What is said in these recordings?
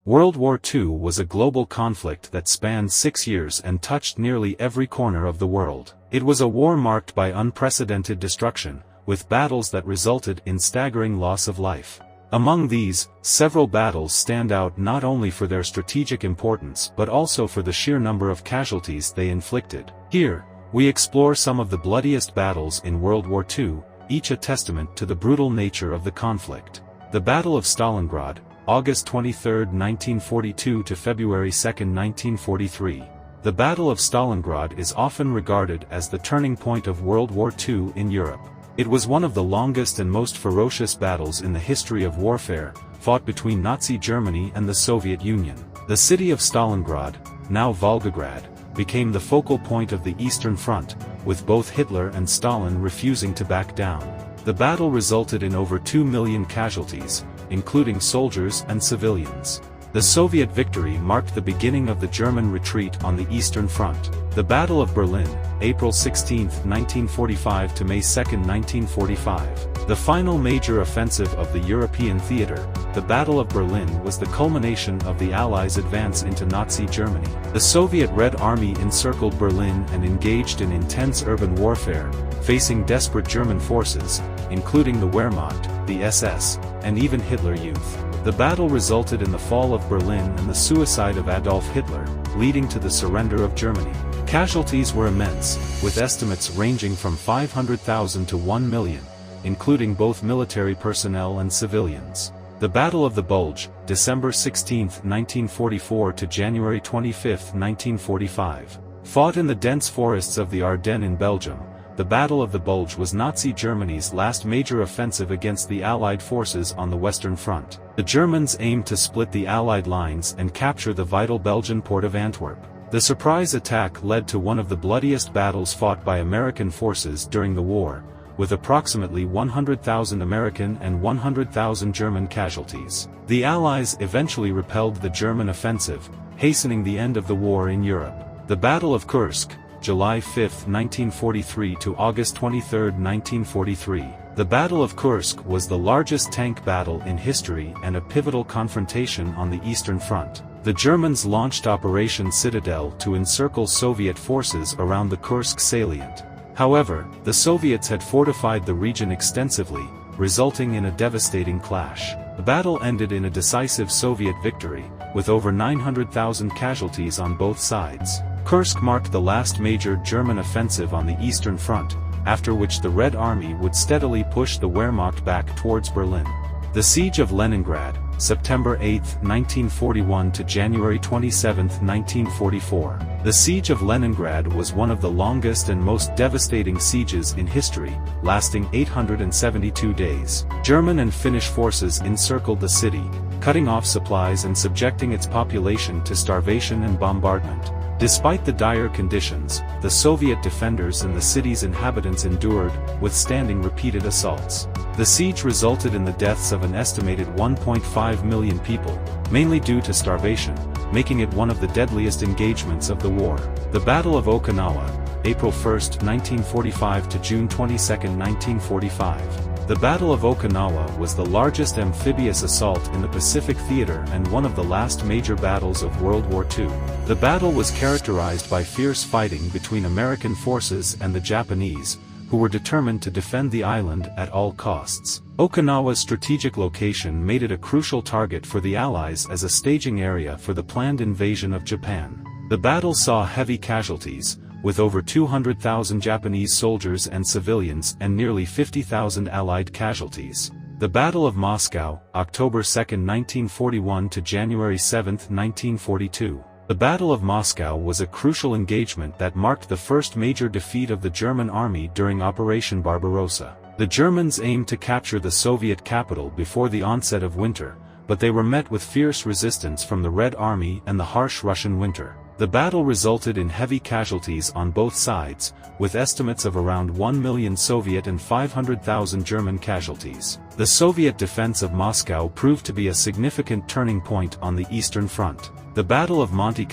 World War II was a global conflict that spanned 6 years and touched nearly every corner of the world. It was a war marked by unprecedented destruction, with battles that resulted in staggering loss of life. Among these, several battles stand out not only for their strategic importance but also for the sheer number of casualties they inflicted. Here, we explore some of the bloodiest battles in World War II, each a testament to the brutal nature of the conflict. The Battle of Stalingrad, August 23, 1942 to February 2, 1943. The Battle of Stalingrad is often regarded as the turning point of World War II in Europe. It was one of the longest and most ferocious battles in the history of warfare, fought between Nazi Germany and the Soviet Union. The city of Stalingrad, now Volgograd, became the focal point of the Eastern Front, with both Hitler and Stalin refusing to back down. The battle resulted in over 2 million casualties, including soldiers and civilians. The Soviet victory marked the beginning of the German retreat on the Eastern Front. The Battle of Berlin, April 16, 1945 to May 2, 1945. The final major offensive of the European theater, the Battle of Berlin was the culmination of the Allies' advance into Nazi Germany. The Soviet Red Army encircled Berlin and engaged in intense urban warfare, facing desperate German forces, including the Wehrmacht, the SS, and even Hitler Youth. The battle resulted in the fall of Berlin and the suicide of Adolf Hitler, leading to the surrender of Germany. Casualties were immense, with estimates ranging from 500,000 to 1 million, including both military personnel and civilians. The Battle of the Bulge, December 16, 1944 to January 25, 1945. Fought in the dense forests of the Ardennes in Belgium, the Battle of the Bulge was Nazi Germany's last major offensive against the Allied forces on the Western Front. The Germans aimed to split the Allied lines and capture the vital Belgian port of Antwerp. The surprise attack led to one of the bloodiest battles fought by American forces during the war, with approximately 100,000 American and 100,000 German casualties. The Allies eventually repelled the German offensive, hastening the end of the war in Europe. The Battle of Kursk, July 5, 1943 to August 23, 1943. The Battle of Kursk was the largest tank battle in history and a pivotal confrontation on the Eastern Front. The Germans launched Operation Citadel to encircle Soviet forces around the Kursk salient. However, the Soviets had fortified the region extensively, resulting in a devastating clash. The battle ended in a decisive Soviet victory, with over 900,000 casualties on both sides. Kursk marked the last major German offensive on the Eastern Front, after which the Red Army would steadily push the Wehrmacht back towards Berlin. The Siege of Leningrad, September 8, 1941 to January 27, 1944. The Siege of Leningrad was one of the longest and most devastating sieges in history, lasting 872 days. German and Finnish forces encircled the city, cutting off supplies and subjecting its population to starvation and bombardment. Despite the dire conditions, the Soviet defenders and the city's inhabitants endured, withstanding repeated assaults. The siege resulted in the deaths of an estimated 1.5 million people, mainly due to starvation, making it one of the deadliest engagements of the war. The Battle of Okawa, April 1, 1945 to June 22, 1945. The Battle of Okinawa was the largest amphibious assault in the Pacific Theater and one of the last major battles of World War II. The battle was characterized by fierce fighting between American forces and the Japanese, who were determined to defend the island at all costs. Okinawa's strategic location made it a crucial target for the Allies as a staging area for the planned invasion of Japan. The battle saw heavy casualties, with over 200,000 Japanese soldiers and civilians and nearly 50,000 Allied casualties. The Battle of Moscow, October 2, 1941 to January 7, 1942. The Battle of Moscow was a crucial engagement that marked the first major defeat of the German army during Operation Barbarossa. The Germans aimed to capture the Soviet capital before the onset of winter, but they were met with fierce resistance from the Red Army and the harsh Russian winter. The battle resulted in heavy casualties on both sides, with estimates of around 1 million Soviet and 500,000 German casualties. The Soviet defense of Moscow proved to be a significant turning point on the Eastern Front. The Battle of Monte,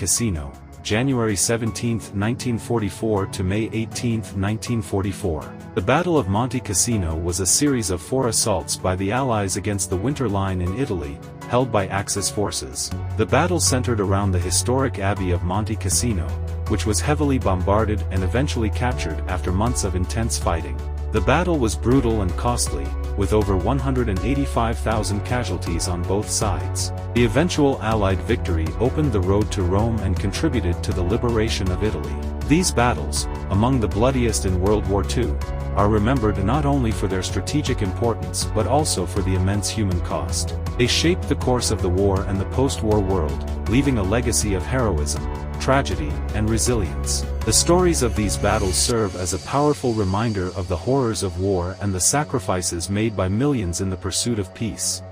January 17, 1944 to May 18, 1944. The Battle of Monte Cassino was a series of 4 assaults by the Allies against the Winter Line in Italy, held by Axis forces. The battle centered around the historic Abbey of Monte Cassino, which was heavily bombarded and eventually captured after months of intense fighting. The battle was brutal and costly, with over 185,000 casualties on both sides. The eventual Allied victory opened the road to Rome and contributed to the liberation of Italy. These battles, among the bloodiest in World War II, are remembered not only for their strategic importance but also for the immense human cost. They shaped the course of the war and the post-war world, leaving a legacy of heroism, tragedy, and resilience. The stories of these battles serve as a powerful reminder of the horrors of war and the sacrifices made by millions in the pursuit of peace.